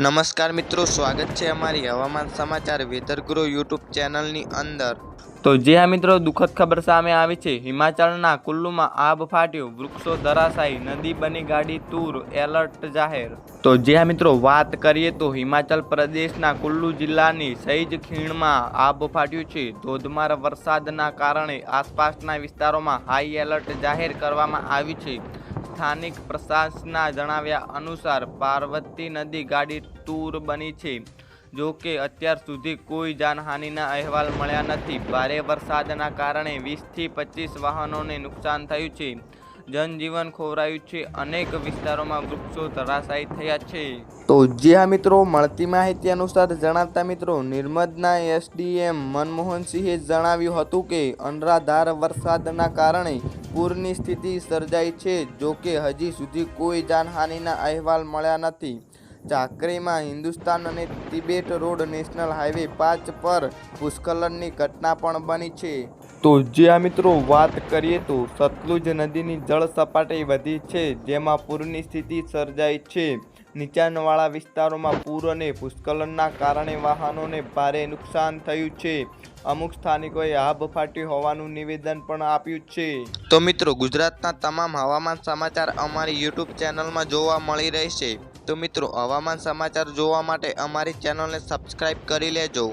નમસ્કાર મિત્રો, સ્વાગત છે અમારી હવામાન સમાચાર વેધર ગુરુ યુટ્યુબ ચેનલની અંદર। તો જે આ મિત્રો દુઃખદ ખબર સામે આવી છે। હિમાચલના કુલ્લુમાં આબ ફાટ્યું, વૃક્ષો ધરાશાયી, નદી બની ગાડી તૂર, એલર્ટ જાહેર। તો જે આ મિત્રો વાત કરીએ તો હિમાચલ પ્રદેશના કુલ્લુ જિલ્લાની સહેજ ખીણમાં આબ ફાટ્યું છે। ધોધમાર વરસાદના કારણે આસપાસના વિસ્તારોમાં હાઈ એલર્ટ જાહેર કરવામાં આવ્યું છે। સ્થાનિક પ્રશાસનના જણાવ્યા અનુસાર પાર્વતી નદી ગાડી તૂર બની છે। જો કે અત્યાર સુધી કોઈ જાનહાનિના અહેવાલ મળ્યા નથી। ભારે વરસાદના કારણે 20થી 25 વાહનોને નુકસાન થયું છે, જનજીવન ખોવરાયું છે, અનેક વિસ્તારોમાં વૃક્ષો ધરાશાયી થયા છે। તો જે આ મિત્રો મળતી માહિતી અનુસાર જણાવતા મિત્રો નિર્મદના એસડીએમ મનમોહનસિંહે જણાવ્યું હતું કે અનરાધાર વરસાદના કારણે પૂરની સ્થિતિ સર્જાઈ છે। જો કે હજી સુધી કોઈ જાનહાનિના અહેવાલ મળ્યા નથી। ઝાકરીમાં હિન્દુસ્તાન અને તિબેટ રોડ નેશનલ હાઈવે 5 પર ભૂસ્ખલનની ઘટના પણ બની છે। તો જે આ મિત્રો વાત કરીએ તો સતલુજ નદીની જળ સપાટી વધી છે, જેમાં પૂરની સ્થિતિ સર્જાઈ છે। નીચાણવાળા વિસ્તારોમાં પૂર અને ભૂસ્ખલનના કારણે વાહનોને ભારે નુકસાન થયું છે। અમુક સ્થાનિકોએ આબ ફાટ્યું હોવાનું નિવેદન પણ આપ્યું છે। તો મિત્રો, ગુજરાતના તમામ હવામાન સમાચાર અમારી યુટ્યુબ ચેનલમાં જોવા મળી રહેશે। તો મિત્રો, હવામાન સમાચાર જોવા માટે અમારી ચેનલને સબસ્ક્રાઇબ કરી લેજો।